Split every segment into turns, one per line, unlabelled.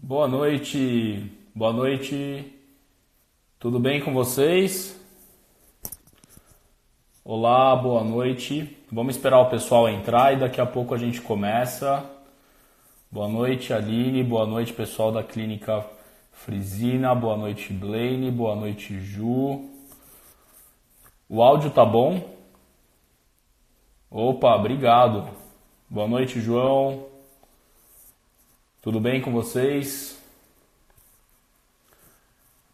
Boa noite, boa noite, tudo bem com vocês? Olá, boa noite. Vamos esperar o pessoal entrar e daqui a pouco a gente começa. Boa noite, Aline, boa noite, pessoal da Clínica Frisina, boa noite, Blaine, boa noite, Ju. O áudio tá bom? Opa, obrigado. Boa noite, João. Tudo bem com vocês?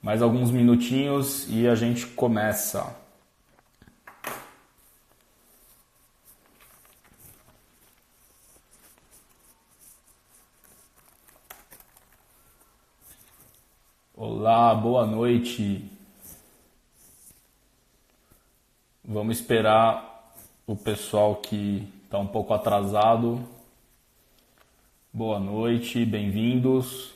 Mais alguns minutinhos e a gente começa. Olá, boa noite. Vamos esperar o pessoal que está um pouco atrasado. Boa noite, bem-vindos.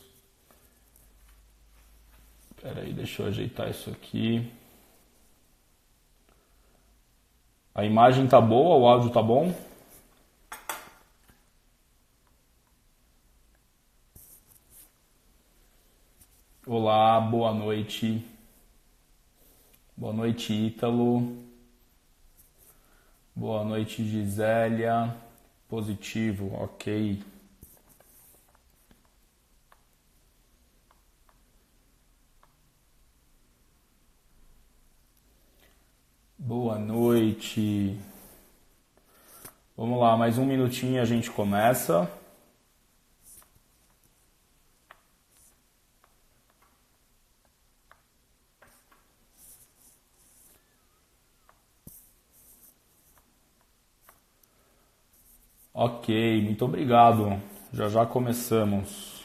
Espera aí, deixa eu ajeitar isso aqui. A imagem tá boa, o áudio tá bom? Olá, boa noite. Boa noite, Ítalo. Boa noite, Gisélia. Positivo, ok. Boa noite. Vamos lá, mais um minutinho e a gente começa. Ok, muito obrigado. Já começamos.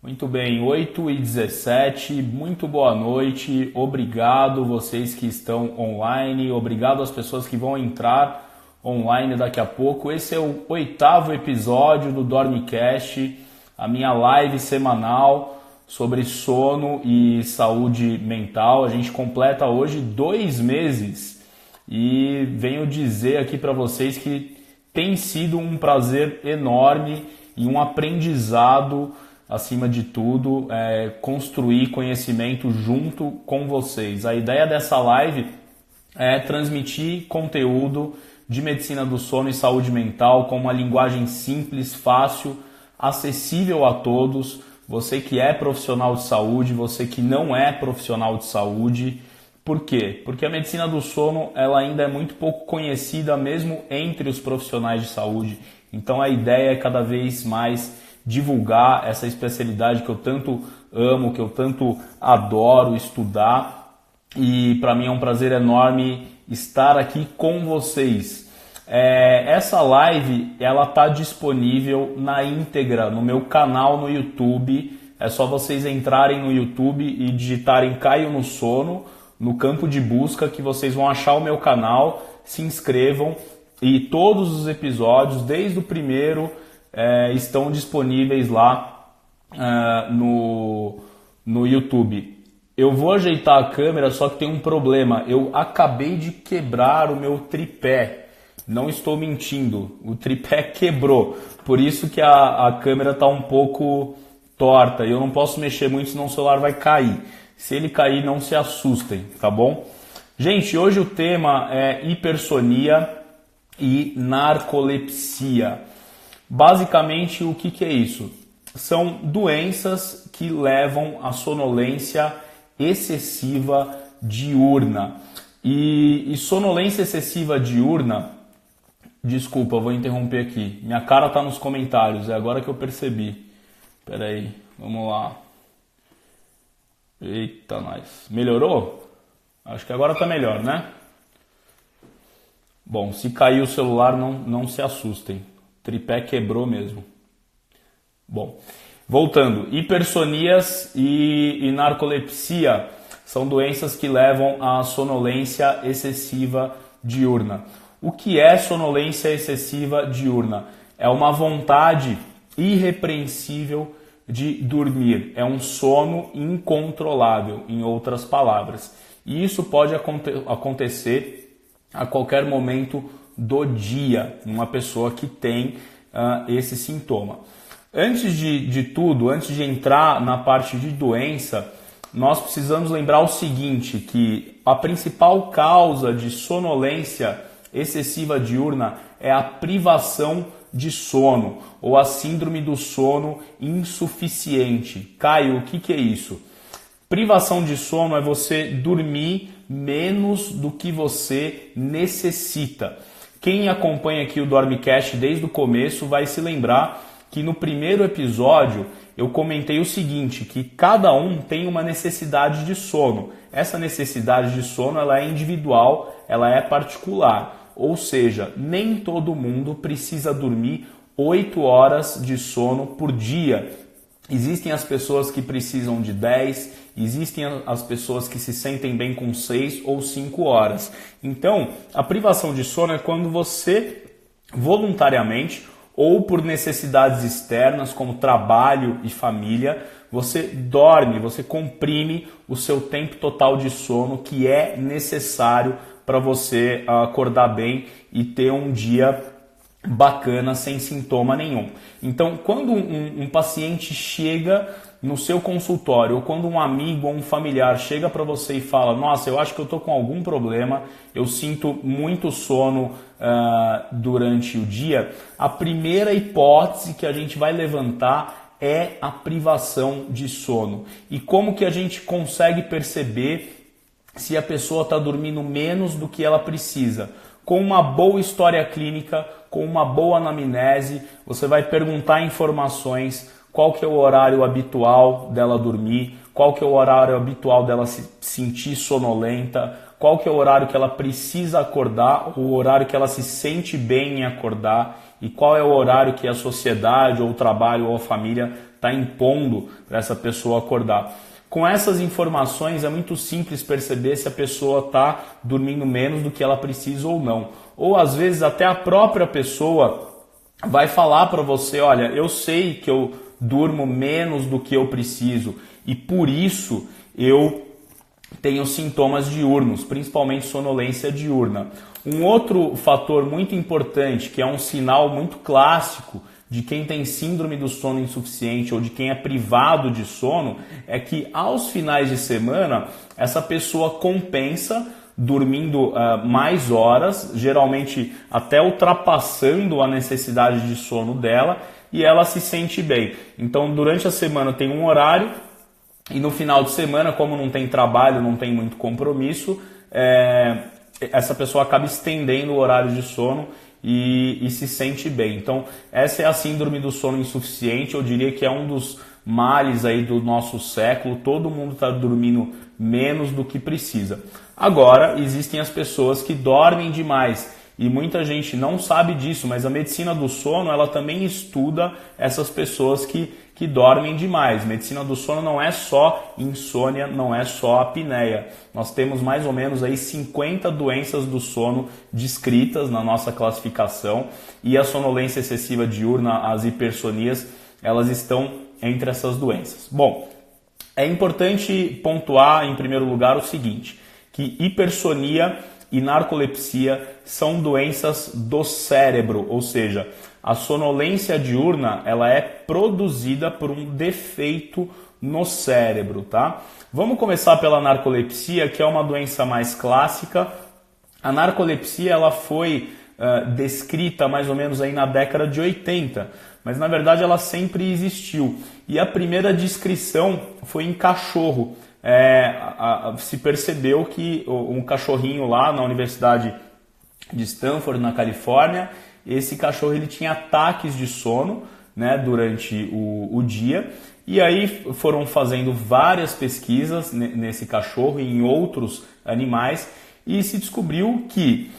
Muito bem, 8h17, muito boa noite, obrigado vocês que estão online, obrigado às pessoas que vão entrar online daqui a pouco. Esse é o 8º episódio do Dormicast, a minha live semanal sobre sono e saúde mental. A gente completa hoje 2 meses e venho dizer aqui para vocês que tem sido um prazer enorme e um aprendizado acima de tudo, construir conhecimento junto com vocês. A ideia dessa live é transmitir conteúdo de medicina do sono e saúde mental com uma linguagem simples, fácil, acessível a todos. Você que é profissional de saúde, você que não é profissional de saúde. Por quê? Porque a medicina do sono ela ainda é muito pouco conhecida mesmo entre os profissionais de saúde. Então a ideia é cada vez mais divulgar essa especialidade que eu tanto amo, que eu tanto adoro estudar, e para mim é um prazer enorme estar aqui com vocês. Essa live ela está disponível na íntegra no meu canal no YouTube. É só vocês entrarem no YouTube e digitarem Caio no Sono no campo de busca que vocês vão achar o meu canal, se inscrevam e todos os episódios, desde o primeiro, estão disponíveis lá no YouTube. Eu vou ajeitar a câmera, só que tem um problema. Eu acabei de quebrar o meu tripé. Não estou mentindo. O tripé quebrou. Por isso que a câmera está um pouco torta. E eu não posso mexer muito, senão o celular vai cair. Se ele cair, não se assustem, tá bom? Gente, hoje o tema é hipersonia e narcolepsia. Basicamente, o que é isso? São doenças que levam à sonolência excessiva diurna. E sonolência excessiva diurna, desculpa, eu vou interromper aqui. Minha cara tá nos comentários, é agora que eu percebi. Pera aí, vamos lá. Eita, nós. Melhorou? Acho que agora tá melhor, né? Bom, se cair o celular, não se assustem. Tripé quebrou mesmo. Bom, voltando. Hipersonias e narcolepsia são doenças que levam à sonolência excessiva diurna. O que é sonolência excessiva diurna? É uma vontade irrepreensível de dormir. É um sono incontrolável, em outras palavras. E isso pode acontecer a qualquer momento do dia, numa pessoa que tem esse sintoma. Antes de tudo, antes de entrar na parte de doença, nós precisamos lembrar o seguinte, que a principal causa de sonolência excessiva diurna é a privação de sono, ou a síndrome do sono insuficiente. Caio, o que é isso? Privação de sono é você dormir menos do que você necessita. Quem acompanha aqui o Dormicast desde o começo vai se lembrar que no primeiro episódio eu comentei o seguinte, que cada um tem uma necessidade de sono. Essa necessidade de sono ela é individual, ela é particular. Ou seja, nem todo mundo precisa dormir 8 horas de sono por dia. Existem as pessoas que precisam de 10, existem as pessoas que se sentem bem com 6 ou 5 horas. Então, a privação de sono é quando você voluntariamente ou por necessidades externas como trabalho e família, você dorme, você comprime o seu tempo total de sono que é necessário para você acordar bem e ter um dia bacana sem sintoma nenhum. Então, quando um paciente chega no seu consultório ou quando um amigo ou um familiar chega para você e fala: nossa, eu acho que eu estou com algum problema, eu sinto muito sono durante o dia, a primeira hipótese que a gente vai levantar é a privação de sono. E como que a gente consegue perceber se a pessoa está dormindo menos do que ela precisa? Com uma boa história clínica, com uma boa anamnese, você vai perguntar informações, qual que é o horário habitual dela dormir, qual que é o horário habitual dela se sentir sonolenta, qual que é o horário que ela precisa acordar, o horário que ela se sente bem em acordar e qual é o horário que a sociedade ou o trabalho ou a família está impondo para essa pessoa acordar. Com essas informações é muito simples perceber se a pessoa está dormindo menos do que ela precisa ou não. Ou às vezes até a própria pessoa vai falar para você: olha, eu sei que eu durmo menos do que eu preciso e por isso eu tenho sintomas diurnos, principalmente sonolência diurna. Um outro fator muito importante, que é um sinal muito clássico de quem tem síndrome do sono insuficiente ou de quem é privado de sono, é que aos finais de semana essa pessoa compensa dormindo mais horas, geralmente até ultrapassando a necessidade de sono dela, e ela se sente bem. Então durante a semana tem um horário e no final de semana, como não tem trabalho, não tem muito compromisso, essa pessoa acaba estendendo o horário de sono e se sente bem. Então essa é a síndrome do sono insuficiente, eu diria que é um dos males aí do nosso século. Todo mundo está dormindo menos do que precisa. Agora existem as pessoas que dormem demais e muita gente não sabe disso, mas a medicina do sono ela também estuda essas pessoas que dormem demais. Medicina do sono não é só insônia, não é só apneia. Nós temos mais ou menos aí 50 doenças do sono descritas na nossa classificação e a sonolência excessiva diurna, as hipersonias, elas estão entre essas doenças. Bom, é importante pontuar em primeiro lugar o seguinte, que hipersonia e narcolepsia são doenças do cérebro, ou seja, a sonolência diurna ela é produzida por um defeito no cérebro, tá? Vamos começar pela narcolepsia, que é uma doença mais clássica. A narcolepsia ela foi descrita mais ou menos aí na década de 80, mas na verdade ela sempre existiu. E a primeira descrição foi em cachorro. Se percebeu que um cachorrinho lá na Universidade de Stanford, na Califórnia, esse cachorro ele tinha ataques de sono, né, durante o dia, e aí foram fazendo várias pesquisas nesse cachorro e em outros animais e se descobriu que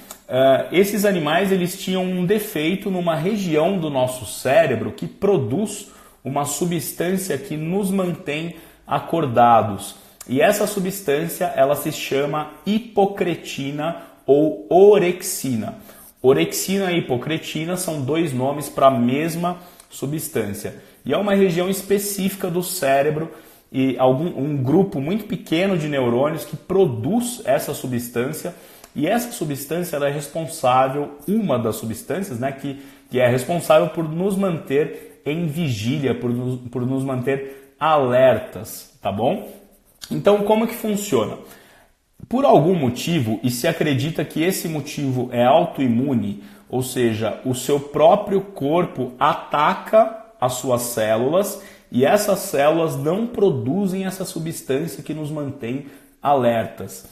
esses animais eles tinham um defeito numa região do nosso cérebro que produz uma substância que nos mantém acordados. E essa substância ela se chama hipocretina ou orexina. Orexina e hipocretina são dois nomes para a mesma substância. E é uma região específica do cérebro e um grupo muito pequeno de neurônios que produz essa substância. E essa substância ela é responsável, uma das substâncias, né, que é responsável por nos manter em vigília, por nos manter alertas, tá bom? Então, como que funciona? Por algum motivo, e se acredita que esse motivo é autoimune, ou seja, o seu próprio corpo ataca as suas células e essas células não produzem essa substância que nos mantém alertas.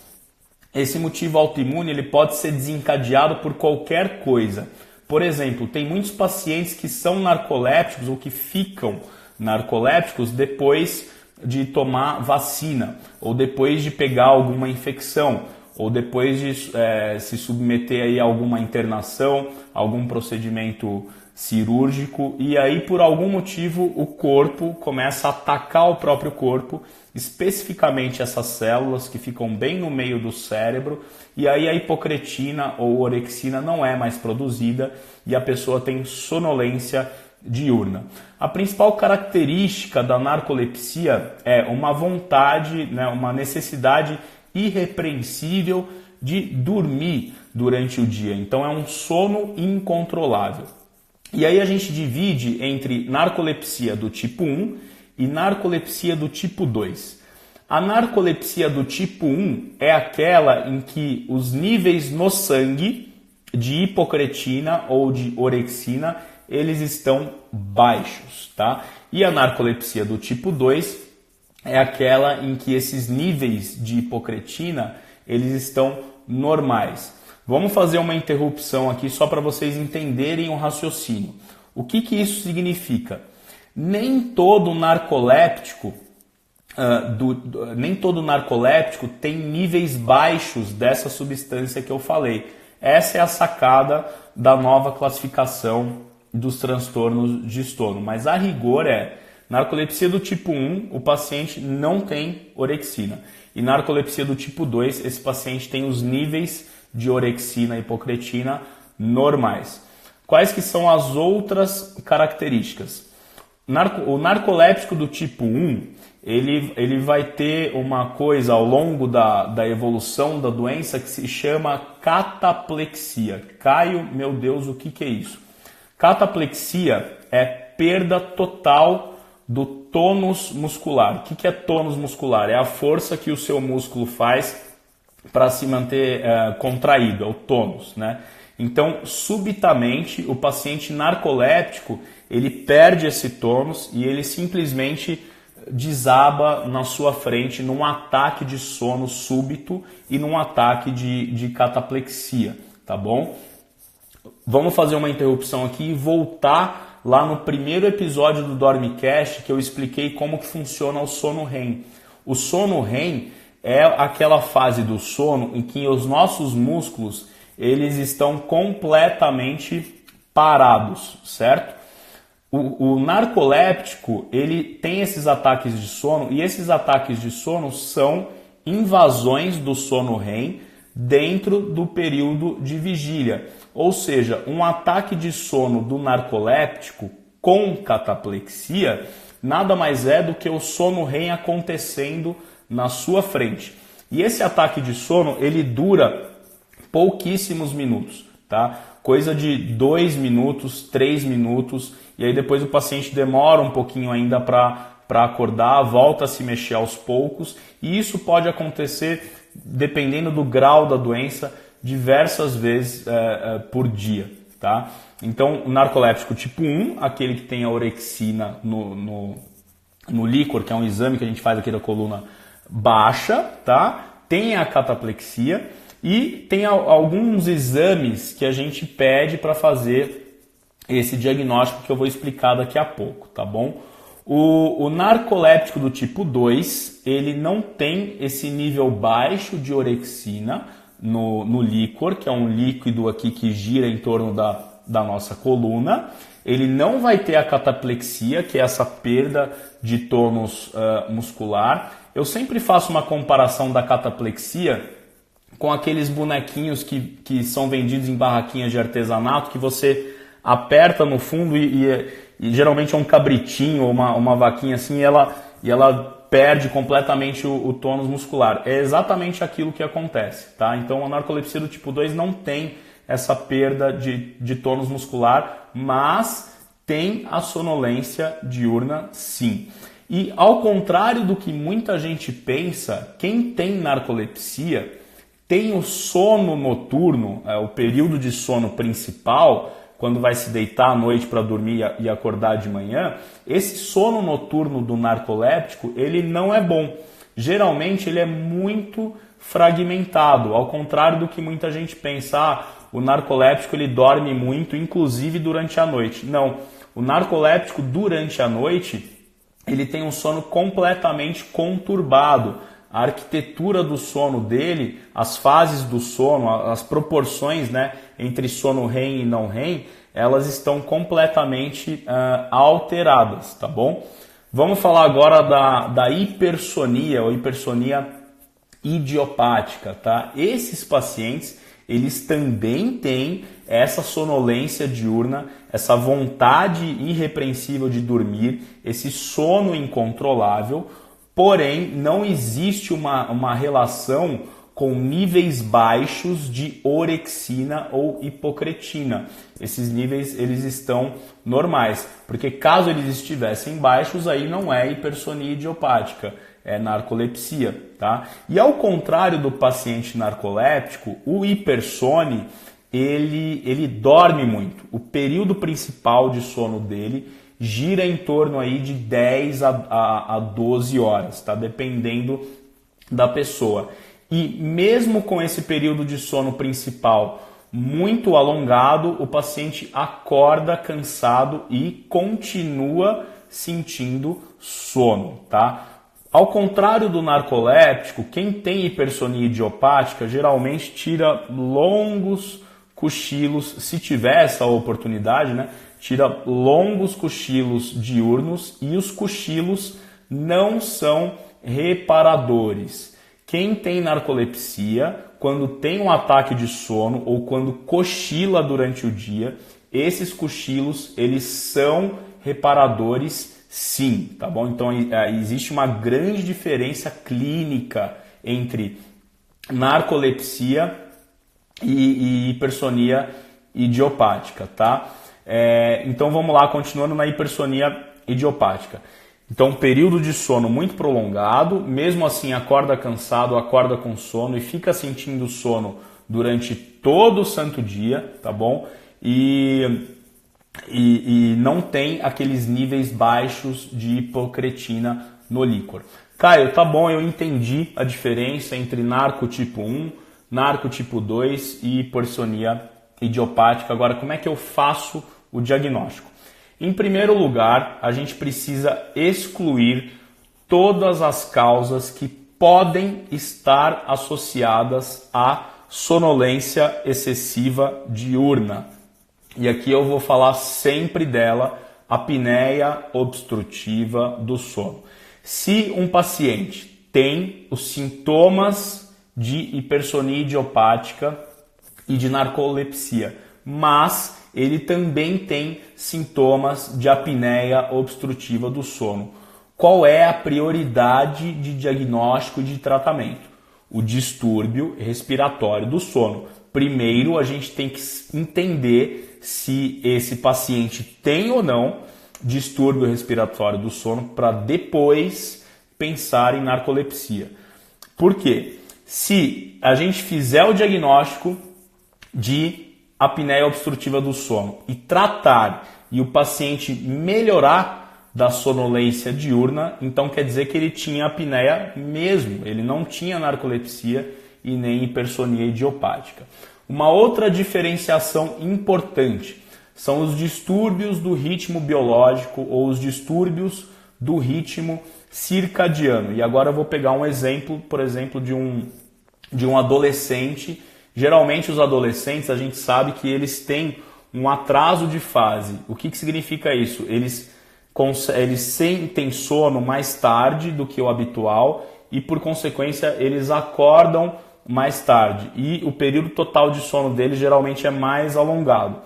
Esse motivo autoimune ele pode ser desencadeado por qualquer coisa. Por exemplo, tem muitos pacientes que são narcolépticos ou que ficam narcolépticos depois de tomar vacina, ou depois de pegar alguma infecção, ou depois de se submeter aí a alguma internação, algum procedimento cirúrgico, e aí por algum motivo o corpo começa a atacar o próprio corpo, especificamente essas células que ficam bem no meio do cérebro, e aí a hipocretina ou orexina não é mais produzida e a pessoa tem sonolência diurna. A principal característica da narcolepsia é uma vontade, uma necessidade irrepreensível de dormir durante o dia. Então é um sono incontrolável. E aí a gente divide entre narcolepsia do tipo 1 e narcolepsia do tipo 2. A narcolepsia do tipo 1 é aquela em que os níveis no sangue de hipocretina ou de orexina eles estão baixos, tá? E a narcolepsia do tipo 2 é aquela em que esses níveis de hipocretina eles estão normais. Vamos fazer uma interrupção aqui só para vocês entenderem o raciocínio. O que isso significa? Nem todo narcoléptico tem níveis baixos dessa substância que eu falei. Essa é a sacada da nova classificação dos transtornos de sono. Mas a rigor narcolepsia do tipo 1, o paciente não tem orexina. E narcolepsia do tipo 2, esse paciente tem os níveis de orexina e hipocretina normais. Quais que são as outras características? O narcoléptico do tipo 1, ele vai ter uma coisa ao longo da evolução da doença que se chama cataplexia. Caio, meu Deus, o que é isso? Cataplexia é perda total do tônus muscular. O que é tônus muscular? É a força que o seu músculo faz para se manter contraído, é o tônus, né? Então, subitamente, o paciente narcoléptico, ele perde esse tônus e ele simplesmente desaba na sua frente num ataque de sono súbito e num ataque de cataplexia, tá bom? Vamos fazer uma interrupção aqui e voltar lá no primeiro episódio do Dormicast que eu expliquei como que funciona o sono REM. O sono REM é aquela fase do sono em que os nossos músculos eles estão completamente parados, certo? O narcoléptico ele tem esses ataques de sono e esses ataques de sono são invasões do sono REM dentro do período de vigília. Ou seja, um ataque de sono do narcoléptico com cataplexia nada mais é do que o sono REM acontecendo na sua frente. E esse ataque de sono, ele dura pouquíssimos minutos, tá? Coisa de 2 minutos, 3 minutos, e aí depois o paciente demora um pouquinho ainda para acordar, volta a se mexer aos poucos, e isso pode acontecer, dependendo do grau da doença, diversas vezes por dia, tá? Então, o narcoléptico tipo 1, aquele que tem a orexina no líquor, que é um exame que a gente faz aqui da coluna baixa, tá? Tem a cataplexia e tem alguns exames que a gente pede para fazer esse diagnóstico que eu vou explicar daqui a pouco, tá bom? O narcoléptico do tipo 2, ele não tem esse nível baixo de orexina no líquor, que é um líquido aqui que gira em torno da nossa coluna. Ele não vai ter a cataplexia, que é essa perda de tônus muscular. Eu sempre faço uma comparação da cataplexia com aqueles bonequinhos que são vendidos em barraquinhas de artesanato, que você aperta no fundo e geralmente é um cabritinho ou uma vaquinha assim, e ela perde completamente o tônus muscular. É exatamente aquilo que acontece, tá? Então a narcolepsia do tipo 2 não tem essa perda de tônus muscular, mas tem a sonolência diurna sim. E ao contrário do que muita gente pensa, quem tem narcolepsia tem o sono noturno, o período de sono principal, quando vai se deitar à noite para dormir e acordar de manhã. Esse sono noturno do narcoléptico, ele não é bom. Geralmente ele é muito fragmentado, ao contrário do que muita gente pensa, o narcoléptico ele dorme muito, inclusive durante a noite. Não, o narcoléptico durante a noite ele tem um sono completamente conturbado. A arquitetura do sono dele, as fases do sono, as proporções, né, entre sono REM e não REM, elas estão completamente alteradas, tá bom? Vamos falar agora da hipersonia ou hipersonia idiopática, tá? Esses pacientes, eles também têm essa sonolência diurna, essa vontade irrepreensível de dormir, esse sono incontrolável, porém não existe uma relação com níveis baixos de orexina ou hipocretina. Esses níveis eles estão normais, porque caso eles estivessem baixos, aí não é hipersonia idiopática, é narcolepsia, tá? E ao contrário do paciente narcoléptico, o hipersone, ele dorme muito. O período principal de sono dele gira em torno aí de 10 a 12 horas, tá? Dependendo da pessoa. E mesmo com esse período de sono principal muito alongado, o paciente acorda cansado e continua sentindo sono, tá? Ao contrário do narcoléptico, quem tem hipersonia idiopática geralmente tira longos cochilos, se tiver essa oportunidade, né? Tira longos cochilos diurnos e os cochilos não são reparadores. Quem tem narcolepsia, quando tem um ataque de sono ou quando cochila durante o dia, esses cochilos eles são reparadores sim, tá bom? Então existe uma grande diferença clínica entre narcolepsia e hipersonia idiopática, tá? Então vamos lá, continuando na hipersonia idiopática. Então, período de sono muito prolongado, mesmo assim acorda cansado, acorda com sono e fica sentindo sono durante todo o santo dia, tá bom? E não tem aqueles níveis baixos de hipocretina no líquor. Caio, tá bom, eu entendi a diferença entre narco tipo 1, narco tipo 2 e hipersonia idiopática. Agora, como é que eu faço o diagnóstico? Em primeiro lugar, a gente precisa excluir todas as causas que podem estar associadas à sonolência excessiva diurna. E aqui eu vou falar sempre dela, a apneia obstrutiva do sono. Se um paciente tem os sintomas de hipersonia idiopática e de narcolepsia, mas ele também tem sintomas de apneia obstrutiva do sono. Qual é a prioridade de diagnóstico e de tratamento? O distúrbio respiratório do sono. Primeiro, a gente tem que entender se esse paciente tem ou não distúrbio respiratório do sono para depois pensar em narcolepsia. Por quê? Se a gente fizer o diagnóstico de apneia obstrutiva do sono e tratar e o paciente melhorar da sonolência diurna, então quer dizer que ele tinha apneia mesmo, ele não tinha narcolepsia e nem hipersonia idiopática. Uma outra diferenciação importante são os distúrbios do ritmo biológico ou os distúrbios do ritmo circadiano. E agora eu vou pegar um exemplo, por exemplo, de um adolescente. Geralmente os adolescentes, a gente sabe que eles têm um atraso de fase. O que significa isso? Eles sentem sono mais tarde do que o habitual e, por consequência, eles acordam mais tarde. E o período total de sono deles geralmente é mais alongado.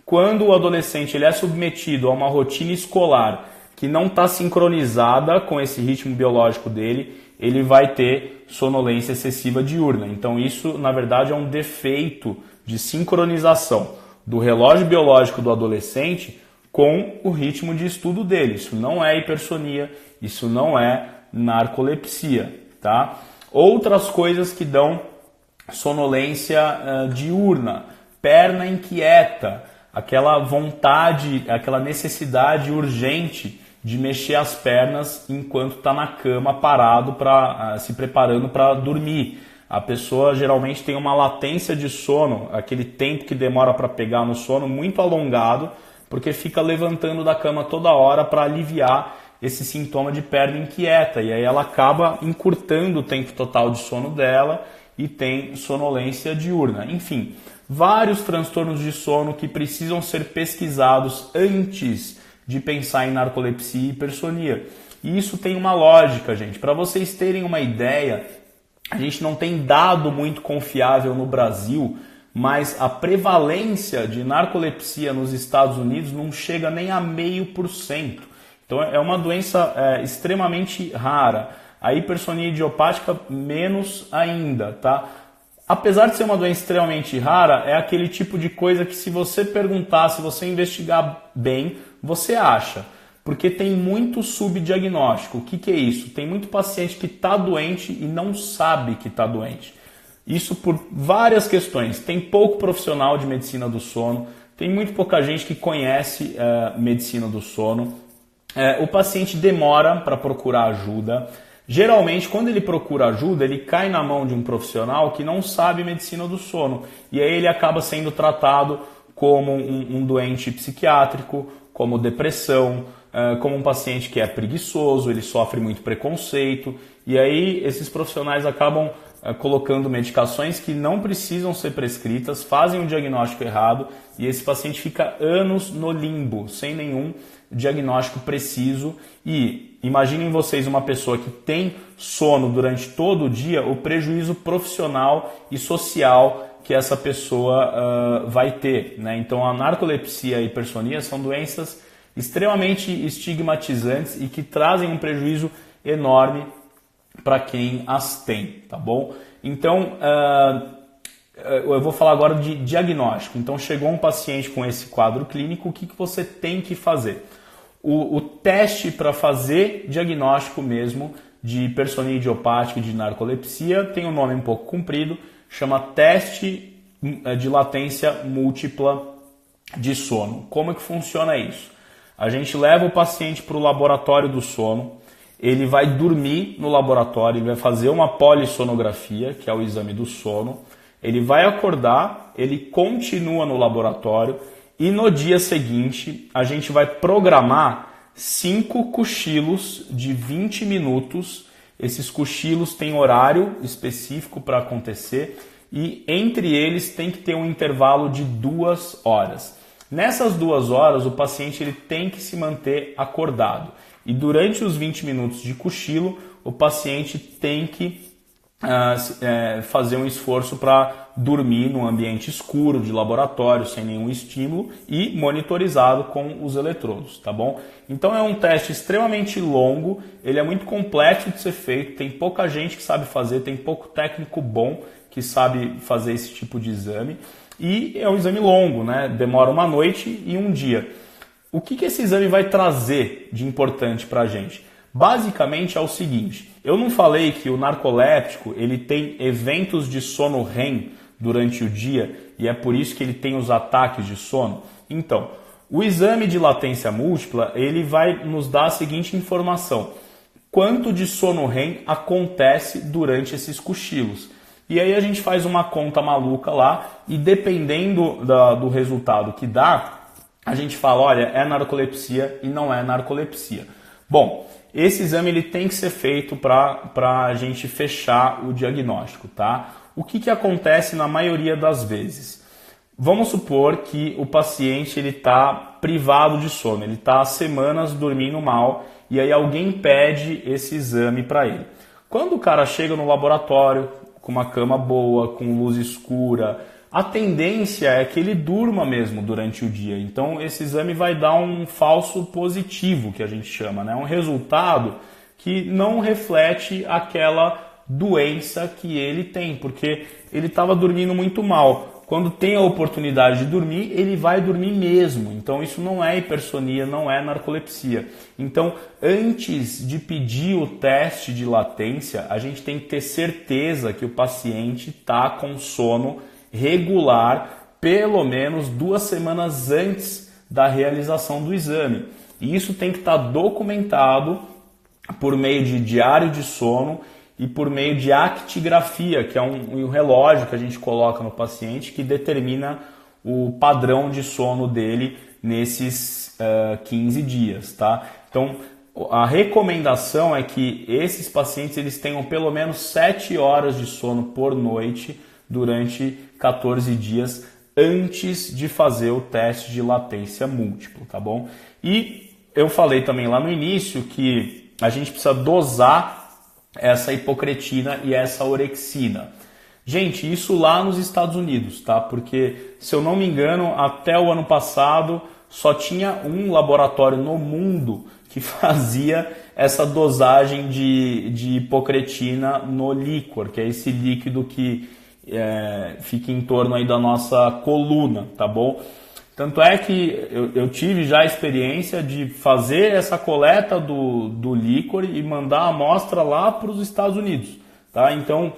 Quando o adolescente ele é submetido a uma rotina escolar que não está sincronizada com esse ritmo biológico dele, ele vai ter sonolência excessiva diurna. Então isso, na verdade, é um defeito de sincronização do relógio biológico do adolescente com o ritmo de estudo dele. Isso não é hipersonia, isso não é narcolepsia, tá? Outras coisas que dão sonolência diurna, perna inquieta, aquela vontade, aquela necessidade urgente de mexer as pernas enquanto está na cama parado, se preparando para dormir. A pessoa geralmente tem uma latência de sono, aquele tempo que demora para pegar no sono, muito alongado, porque fica levantando da cama toda hora para aliviar esse sintoma de perna inquieta. E aí ela acaba encurtando o tempo total de sono dela e tem sonolência diurna. Enfim, vários transtornos de sono que precisam ser pesquisados antes de pensar em narcolepsia e hipersonia. E isso tem uma lógica, gente. Para vocês terem uma ideia, a gente não tem dado muito confiável no Brasil, mas a prevalência de narcolepsia nos Estados Unidos não chega nem a 0,5%. Então é uma doença extremamente rara. A hipersonia idiopática menos ainda, tá? Apesar de ser uma doença extremamente rara, é aquele tipo de coisa que se você perguntar, se você investigar bem, você acha. Porque tem muito subdiagnóstico. O que é isso? Tem muito paciente que está doente e não sabe que está doente. Isso por várias questões. Tem pouco profissional de medicina do sono, tem muito pouca gente que conhece medicina do sono. O paciente demora para procurar ajuda. Geralmente, quando ele procura ajuda, ele cai na mão de um profissional que não sabe medicina do sono. E aí ele acaba sendo tratado como um doente psiquiátrico, como depressão, como um paciente que é preguiçoso, ele sofre muito preconceito. E aí esses profissionais acabam colocando medicações que não precisam ser prescritas, fazem um diagnóstico errado e esse paciente fica anos no limbo, sem nenhum diagnóstico preciso. E imaginem vocês uma pessoa que tem sono durante todo o dia, o prejuízo profissional e social que essa pessoa vai ter, né? Então a narcolepsia e a hipersonia são doenças extremamente estigmatizantes e que trazem um prejuízo enorme para quem as tem, tá bom? Então eu vou falar agora de diagnóstico. Então chegou um paciente com esse quadro clínico, o que você tem que fazer? O teste para fazer diagnóstico mesmo de hipersonia idiopática e de narcolepsia tem um nome um pouco comprido, chama teste de latência múltipla de sono. Como é que funciona isso? A gente leva o paciente para o laboratório do sono, ele vai dormir no laboratório, ele vai fazer uma polissonografia, que é o exame do sono, ele vai acordar, ele continua no laboratório e no dia seguinte a gente vai programar 5 cochilos de 20 minutos. Esses cochilos têm horário específico para acontecer e entre eles tem que ter um intervalo de 2 horas. Nessas 2 horas o paciente ele tem que se manter acordado e durante os 20 minutos de cochilo o paciente tem que fazer um esforço para dormir num ambiente escuro de laboratório, sem nenhum estímulo e monitorizado com os eletrodos, tá bom? Então é um teste extremamente longo, ele é muito complexo de ser feito, tem pouca gente que sabe fazer, tem pouco técnico bom que sabe fazer esse tipo de exame e é um exame longo, né? Demora uma noite e um dia. O que esse exame vai trazer de importante para a gente? Basicamente é o seguinte, eu não falei que o narcoléptico ele tem eventos de sono REM durante o dia e é por isso que ele tem os ataques de sono? Então, o exame de latência múltipla ele vai nos dar a seguinte informação, quanto de sono REM acontece durante esses cochilos. E aí a gente faz uma conta maluca lá e dependendo do resultado que dá, a gente fala, olha, é narcolepsia e não é narcolepsia. Bom, esse exame ele tem que ser feito para a gente fechar o diagnóstico, tá? O que acontece na maioria das vezes? Vamos supor que o paciente está privado de sono, ele está há semanas dormindo mal e aí alguém pede esse exame para ele. Quando o cara chega no laboratório com uma cama boa, com luz escura, a tendência é que ele durma mesmo durante o dia. Então esse exame vai dar um falso positivo, que a gente chama, né? Um resultado que não reflete aquela doença que ele tem, porque ele estava dormindo muito mal. quando tem a oportunidade de dormir, ele vai dormir mesmo. Então isso não é hipersonia, não é narcolepsia. Então, antes de pedir o teste de latência, a gente tem que ter certeza que o paciente está com sono regular, pelo menos 2 semanas antes da realização do exame. E isso tem que estar documentado por meio de diário de sono e por meio de actigrafia, que é um relógio que a gente coloca no paciente que determina o padrão de sono dele nesses 15 dias, tá? Então, a recomendação é que esses pacientes eles tenham pelo menos 7 horas de sono por noite durante 14 dias antes de fazer o teste de latência múltipla, tá bom? E eu falei também lá no início que a gente precisa dosar essa hipocretina e essa orexina. Gente, isso lá nos Estados Unidos, tá? Porque, se eu não me engano, até o ano passado só tinha um laboratório no mundo que fazia essa dosagem de hipocretina no líquor, que é esse líquido que fica em torno aí da nossa coluna, tá bom? Tanto é que eu tive já a experiência de fazer essa coleta do líquor e mandar a amostra lá para os Estados Unidos, tá? Então,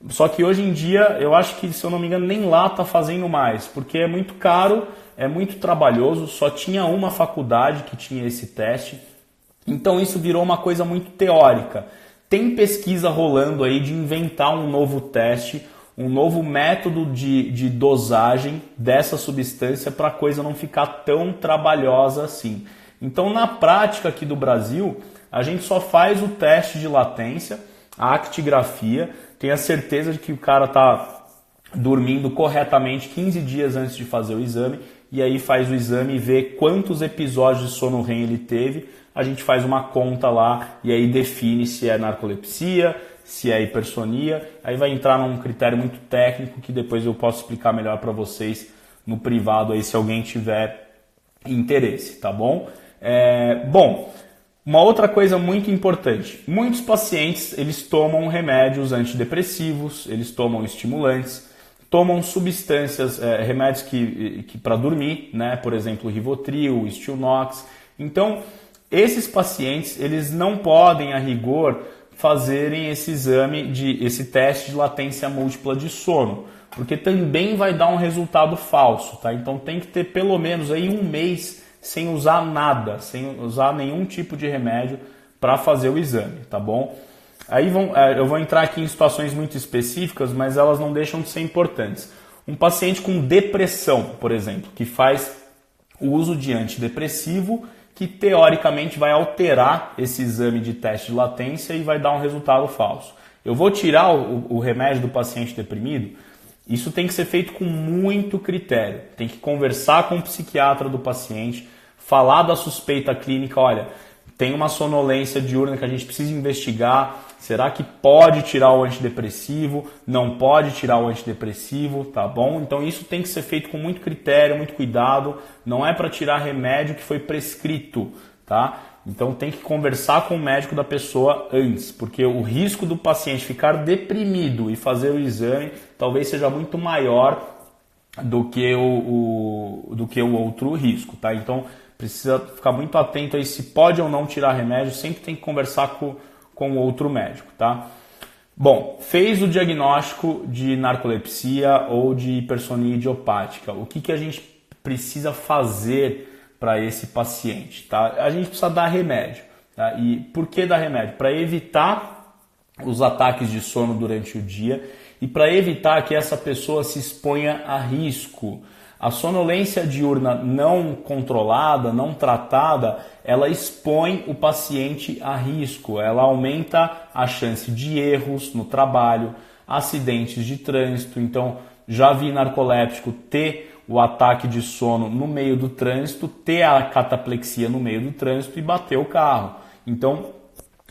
só que hoje em dia eu acho que, se eu não me engano, nem lá está fazendo mais, porque é muito caro, é muito trabalhoso, só tinha uma faculdade que tinha esse teste, então isso virou uma coisa muito teórica. Tem pesquisa rolando aí de inventar um novo teste, um novo método de dosagem dessa substância para a coisa não ficar tão trabalhosa assim. Então, na prática aqui do Brasil, a gente só faz o teste de latência, a actigrafia, tem a certeza de que o cara está dormindo corretamente 15 dias antes de fazer o exame, e aí faz o exame e vê quantos episódios de sono REM ele teve, a gente faz uma conta lá e aí define se é narcolepsia, se é hipersonia, aí vai entrar num critério muito técnico que depois eu posso explicar melhor para vocês no privado aí se alguém tiver interesse, tá bom? Bom, uma outra coisa muito importante, muitos pacientes eles tomam remédios antidepressivos, eles tomam estimulantes, tomam substâncias, remédios que para dormir, né? Por exemplo, Rivotril, Stilnox. Então, esses pacientes eles não podem, a rigor, fazerem esse teste de latência múltipla de sono, porque também vai dar um resultado falso, tá? Então tem que ter pelo menos aí 1 mês sem usar nada, sem usar nenhum tipo de remédio para fazer o exame, tá bom? Aí eu vou entrar aqui em situações muito específicas, mas elas não deixam de ser importantes. Um paciente com depressão, por exemplo, que faz o uso de antidepressivo, que teoricamente vai alterar esse exame de teste de latência e vai dar um resultado falso. Eu vou tirar o remédio do paciente deprimido? Isso tem que ser feito com muito critério. Tem que conversar com o psiquiatra do paciente, falar da suspeita clínica, olha, tem uma sonolência diurna que a gente precisa investigar, será que pode tirar o antidepressivo? Não pode tirar o antidepressivo, tá bom? Então isso tem que ser feito com muito critério, muito cuidado, não é para tirar remédio que foi prescrito, tá? Então tem que conversar com o médico da pessoa antes, porque o risco do paciente ficar deprimido e fazer o exame talvez seja muito maior do que o outro risco, tá? Então precisa ficar muito atento aí se pode ou não tirar remédio, sempre tem que conversar com outro médico, tá? Bom, fez o diagnóstico de narcolepsia ou de hipersonia idiopática, o que a gente precisa fazer para esse paciente, tá? A gente precisa dar remédio, tá? E por que dar remédio? Para evitar os ataques de sono durante o dia e para evitar que essa pessoa se exponha a risco. A sonolência diurna não controlada, não tratada, ela expõe o paciente a risco, ela aumenta a chance de erros no trabalho, acidentes de trânsito. Então, já vi narcoléptico ter o ataque de sono no meio do trânsito, ter a cataplexia no meio do trânsito e bater o carro. Então,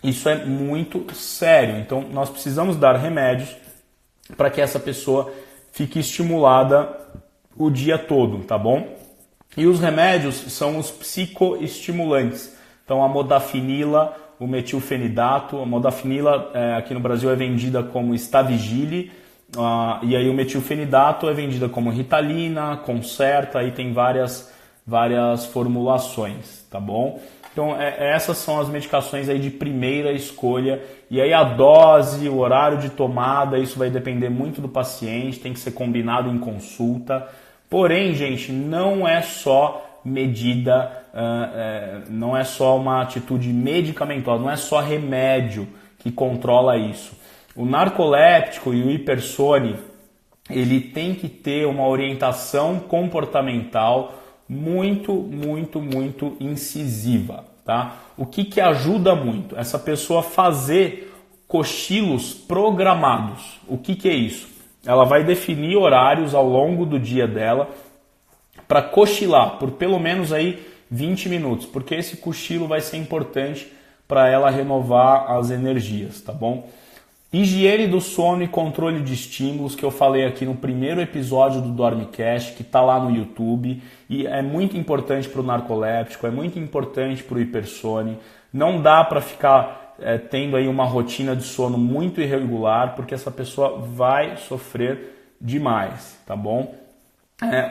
isso é muito sério. Então, nós precisamos dar remédios para que essa pessoa fique estimulada o dia todo, tá bom? E os remédios são os psicoestimulantes. Então a modafinila, o metilfenidato, a modafinila aqui no Brasil é vendida como Stavigile E aí o metilfenidato é vendida como Ritalina, Concerta, aí tem várias formulações, tá bom? Então essas são as medicações aí de primeira escolha, e aí a dose, o horário de tomada, isso vai depender muito do paciente, tem que ser combinado em consulta. Porém, gente, não é só medida, não é só uma atitude medicamentosa, não é só remédio que controla isso. O narcoléptico e o hipersone, ele tem que ter uma orientação comportamental muito, muito, muito incisiva, tá? O que ajuda muito? Essa pessoa fazer cochilos programados. O que é isso? Ela vai definir horários ao longo do dia dela para cochilar por pelo menos aí 20 minutos, porque esse cochilo vai ser importante para ela renovar as energias, tá bom? Higiene do sono e controle de estímulos, que eu falei aqui no primeiro episódio do Dormicast, que está lá no YouTube, e é muito importante para o narcoléptico, é muito importante para o hipersone. Não dá para ficar tendo aí uma rotina de sono muito irregular, porque essa pessoa vai sofrer demais, tá bom?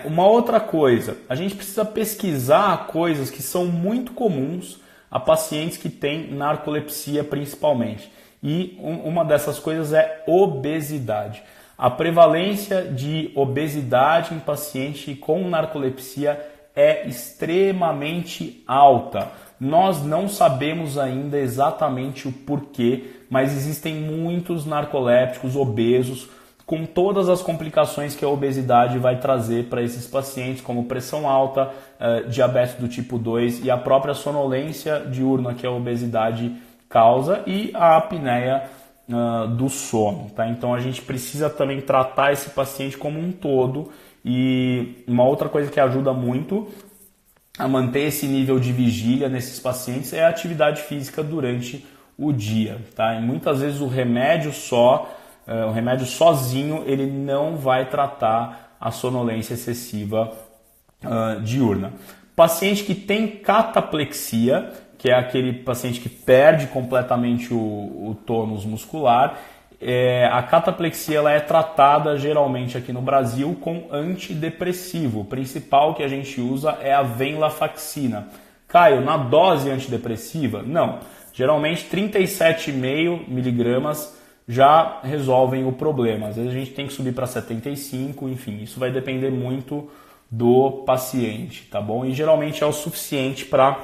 Uma outra coisa, a gente precisa pesquisar coisas que são muito comuns a pacientes que têm narcolepsia principalmente. E uma dessas coisas é obesidade. A prevalência de obesidade em paciente com narcolepsia é extremamente alta. Nós não sabemos ainda exatamente o porquê, mas existem muitos narcolépticos obesos com todas as complicações que a obesidade vai trazer para esses pacientes, como pressão alta, diabetes do tipo 2 e a própria sonolência diurna que a obesidade causa e a apneia do sono, tá? Então a gente precisa também tratar esse paciente como um todo, e uma outra coisa que ajuda muito a manter esse nível de vigília nesses pacientes é a atividade física durante o dia, tá? E muitas vezes o remédio sozinho, ele não vai tratar a sonolência excessiva diurna. Paciente que tem cataplexia, que é aquele paciente que perde completamente o tônus muscular. A cataplexia ela é tratada geralmente aqui no Brasil com antidepressivo. O principal que a gente usa é a venlafaxina. Caio, na dose antidepressiva? Não. Geralmente 37,5 miligramas já resolvem o problema. Às vezes a gente tem que subir para 75, enfim, isso vai depender muito do paciente, tá bom? E geralmente é o suficiente para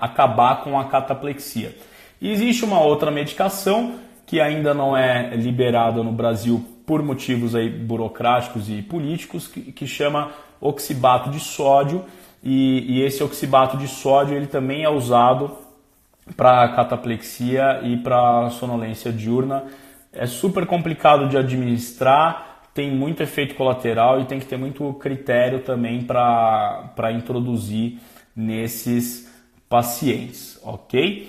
acabar com a cataplexia. E existe uma outra medicação que ainda não é liberada no Brasil por motivos aí burocráticos e políticos, que chama oxibato de sódio, e esse oxibato de sódio ele também é usado para cataplexia e para sonolência diurna. É super complicado de administrar, tem muito efeito colateral e tem que ter muito critério também para introduzir nesses pacientes, ok?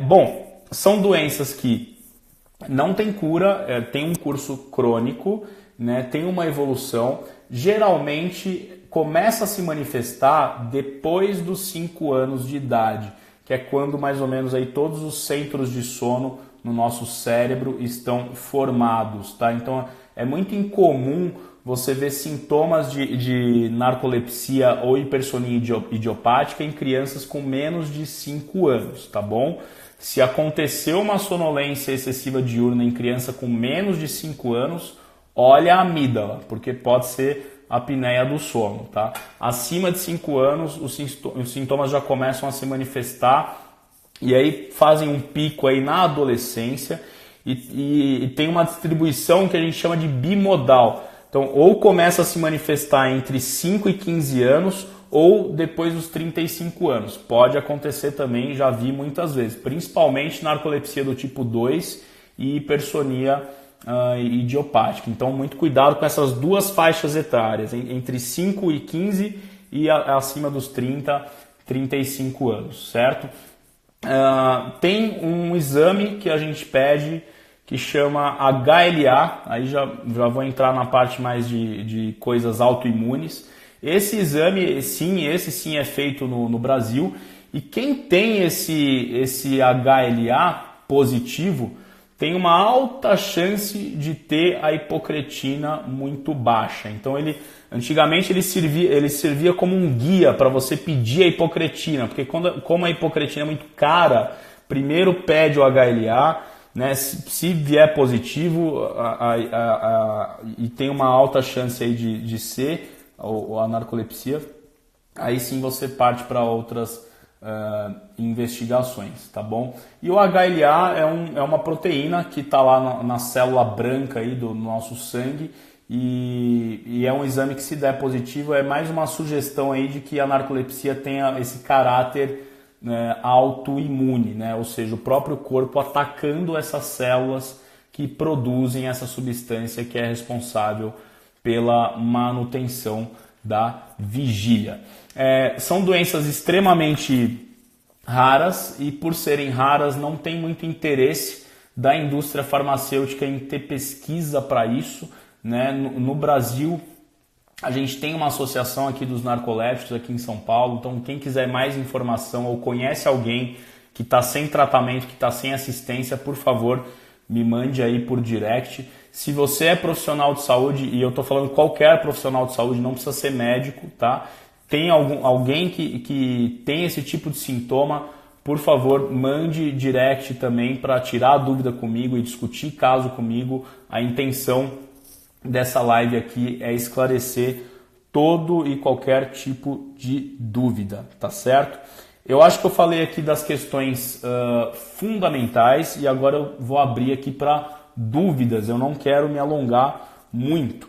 Bom, são doenças que não tem cura, tem um curso crônico, né, tem uma evolução, geralmente começa a se manifestar depois dos 5 anos de idade, que é quando mais ou menos aí todos os centros de sono no nosso cérebro estão formados, tá? Então é muito incomum você ver sintomas de narcolepsia ou hipersonia idiopática em crianças com menos de 5 anos, tá bom? Se aconteceu uma sonolência excessiva diurna em criança com menos de 5 anos, olha a amígdala, porque pode ser apneia do sono, tá? Acima de 5 anos, os sintomas já começam a se manifestar e aí fazem um pico aí na adolescência e tem uma distribuição que a gente chama de bimodal. Então, ou começa a se manifestar entre 5 e 15 anos ou depois dos 35 anos. Pode acontecer também, já vi muitas vezes, principalmente narcolepsia do tipo 2 e hipersonia idiopática. Então, muito cuidado com essas duas faixas etárias, entre 5 e 15 e acima dos 30, 35 anos, certo? Tem um exame que a gente pede que chama HLA, aí já vou entrar na parte mais de coisas autoimunes. Esse exame, esse sim é feito no Brasil, e quem tem esse HLA positivo tem uma alta chance de ter a hipocretina muito baixa. Então antigamente ele servia como um guia para você pedir a hipocretina, porque como a hipocretina é muito cara, primeiro pede o HLA, né? Se vier positivo e tem uma alta chance aí de ser a narcolepsia, aí sim você parte para outras investigações, tá bom? E o HLA é uma proteína que está lá na célula branca aí do nosso sangue e é um exame que, se der positivo, é mais uma sugestão aí de que a narcolepsia tenha esse caráter, né, autoimune, né? Ou seja, o próprio corpo atacando essas células que produzem essa substância que é responsável pela manutenção da vigília. São doenças extremamente raras e, por serem raras, não tem muito interesse da indústria farmacêutica em ter pesquisa para isso, né? No Brasil, a gente tem uma associação aqui dos narcolépticos aqui em São Paulo, então quem quiser mais informação ou conhece alguém que está sem tratamento, que está sem assistência, por favor, me mande aí por direct. Se você é profissional de saúde, e eu estou falando qualquer profissional de saúde, não precisa ser médico, tá? Tem alguém que tem esse tipo de sintoma, por favor, mande direct também para tirar a dúvida comigo e discutir caso comigo. A intenção dessa live aqui é esclarecer todo e qualquer tipo de dúvida, tá certo? Eu acho que eu falei aqui das questões fundamentais e agora eu vou abrir aqui para dúvidas. Eu não quero me alongar muito.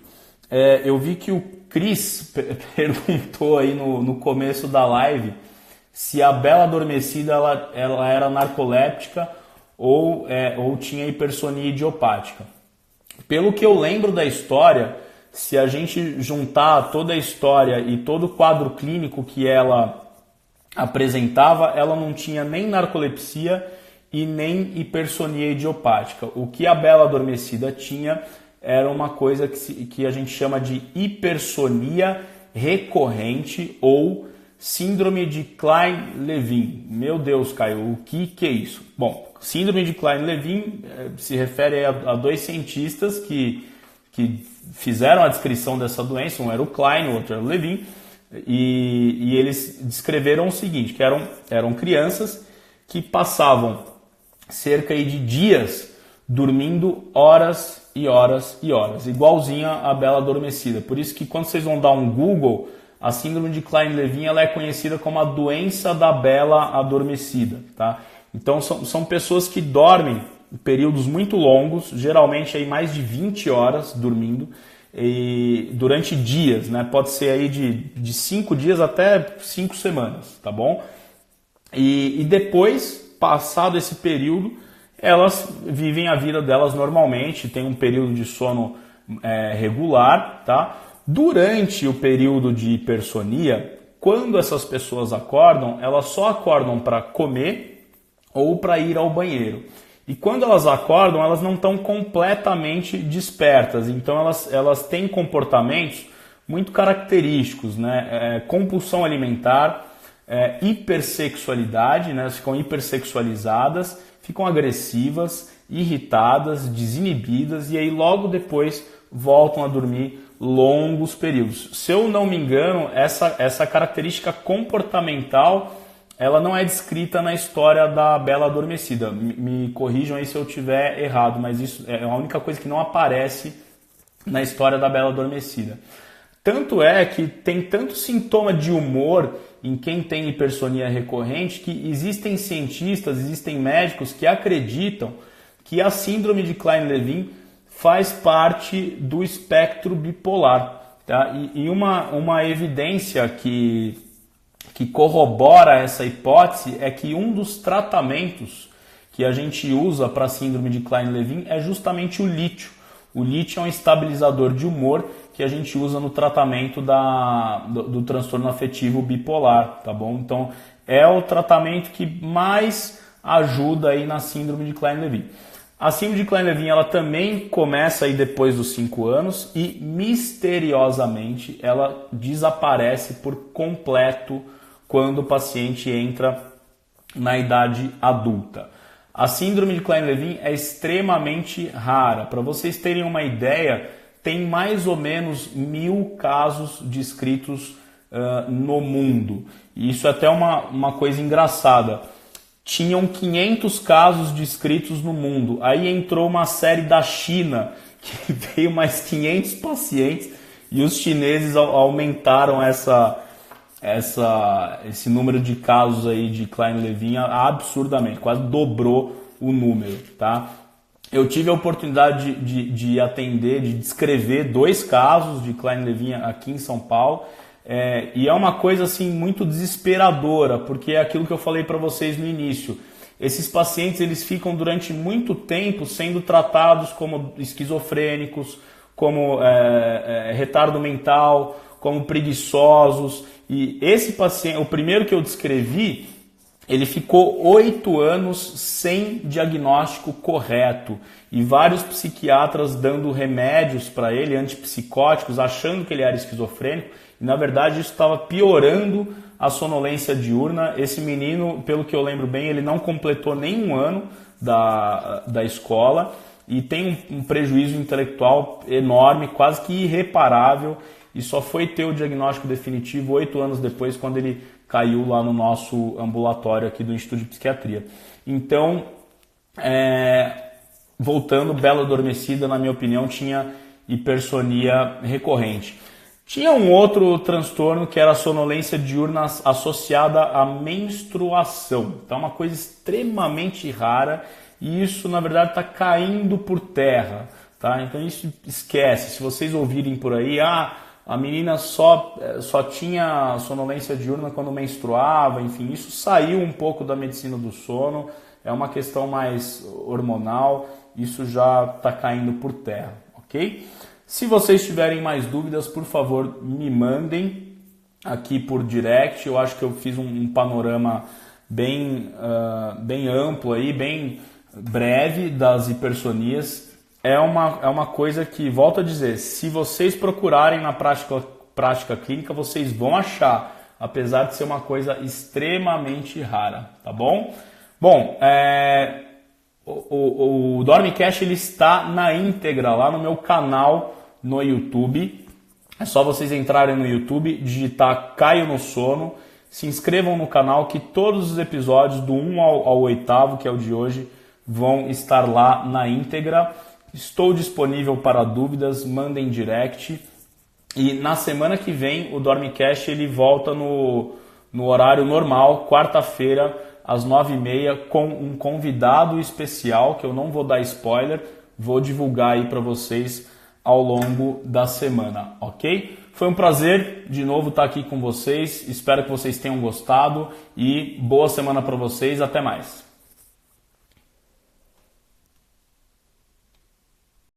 Eu vi que o Cris perguntou aí no começo da live se a Bela Adormecida ela era narcoléptica ou tinha hipersonia idiopática. Pelo que eu lembro da história, se a gente juntar toda a história e todo o quadro clínico que ela apresentava, ela não tinha nem narcolepsia e nem hipersonia idiopática. O que a Bela Adormecida tinha era uma coisa que a gente chama de hipersonia recorrente ou síndrome de Klein-Levin. Meu Deus, Caio, o que é isso? Bom, síndrome de Klein-Levin se refere a dois cientistas que fizeram a descrição dessa doença. Um era o Klein, o outro era o Levin, e eles descreveram o seguinte, que eram crianças que passavam cerca de dias dormindo horas e horas e horas, igualzinha a Bela Adormecida. Por isso que quando vocês vão dar um Google, a síndrome de Klein-Levin ela é conhecida como a doença da Bela Adormecida, tá? Então são pessoas que dormem períodos muito longos, geralmente aí mais de 20 horas dormindo, e durante dias, né? Pode ser aí de 5 dias até 5 semanas, tá bom? E depois, passado esse período, elas vivem a vida delas normalmente, tem um período de sono regular, tá? Durante o período de hipersonia, quando essas pessoas acordam, elas só acordam para comer ou para ir ao banheiro. E quando elas acordam, elas não estão completamente despertas, então elas têm comportamentos muito característicos, né? Compulsão alimentar, hipersexualidade, né? Elas ficam hipersexualizadas, ficam agressivas, irritadas, desinibidas e aí logo depois voltam a dormir longos períodos. Se eu não me engano, essa característica comportamental ela não é descrita na história da Bela Adormecida. Me corrijam aí se eu estiver errado, mas isso é a única coisa que não aparece na história da Bela Adormecida. Tanto é que tem tanto sintoma de humor em quem tem hipersonia recorrente que existem cientistas, existem médicos que acreditam que a síndrome de Klein-Levin faz parte do espectro bipolar. Tá? E uma evidência que corrobora essa hipótese é que um dos tratamentos que a gente usa para a síndrome de Klein-Levin é justamente o lítio. O lítio é um estabilizador de humor que a gente usa no tratamento do transtorno afetivo bipolar, tá bom? Então, é o tratamento que mais ajuda aí na síndrome de Klein-Levin. A síndrome de Klein-Levin ela também começa aí depois dos 5 anos e misteriosamente ela desaparece por completo quando o paciente entra na idade adulta. A síndrome de Klein-Levin é extremamente rara. Para vocês terem uma ideia, tem mais ou menos 1000 casos descritos no mundo. E isso é até uma coisa engraçada. Tinham 500 casos descritos no mundo. Aí entrou uma série da China, que veio mais 500 pacientes, e os chineses aumentaram esse número de casos aí de Klein-Levin absurdamente, quase dobrou o número, tá? Eu tive a oportunidade de atender, de descrever 2 casos de Klein-Levin aqui em São Paulo, e é uma coisa assim muito desesperadora, porque é aquilo que eu falei para vocês no início. Esses pacientes eles ficam durante muito tempo sendo tratados como esquizofrênicos, como retardo mental, como preguiçosos. E esse paciente, o primeiro que eu descrevi, ele ficou 8 anos sem diagnóstico correto e vários psiquiatras dando remédios para ele, antipsicóticos, achando que ele era esquizofrênico, e na verdade isso estava piorando a sonolência diurna. Esse menino, pelo que eu lembro bem, ele não completou nem 1 ano da escola e tem um prejuízo intelectual enorme, quase que irreparável, e só foi ter o diagnóstico definitivo 8 anos depois, quando ele caiu lá no nosso ambulatório aqui do Instituto de Psiquiatria. Então, voltando, Bela Adormecida, na minha opinião, tinha hipersonia recorrente. Tinha um outro transtorno que era a sonolência diurna associada à menstruação. Então, é uma coisa extremamente rara e isso, na verdade, está caindo por terra. Tá? Então, isso esquece. Se vocês ouvirem por aí, a menina só tinha sonolência diurna quando menstruava, enfim, isso saiu um pouco da medicina do sono, é uma questão mais hormonal, isso já está caindo por terra, ok? Se vocês tiverem mais dúvidas, por favor, me mandem aqui por direct. Eu acho que eu fiz um panorama bem amplo, aí, bem breve das hipersonias. É uma coisa que, volto a dizer, se vocês procurarem na prática clínica, vocês vão achar, apesar de ser uma coisa extremamente rara, tá bom? Bom, o Dormicast ele está na íntegra lá no meu canal no YouTube. É só vocês entrarem no YouTube, digitar Caio no Sono, se inscrevam no canal que todos os episódios do 1 ao 8º, que é o de hoje, vão estar lá na íntegra. Estou disponível para dúvidas, mandem direct. E na semana que vem o Dormicast ele volta no horário normal, quarta-feira, às 9h30, com um convidado especial, que eu não vou dar spoiler, vou divulgar aí para vocês ao longo da semana, ok? Foi um prazer de novo estar aqui com vocês, espero que vocês tenham gostado e boa semana para vocês, até mais.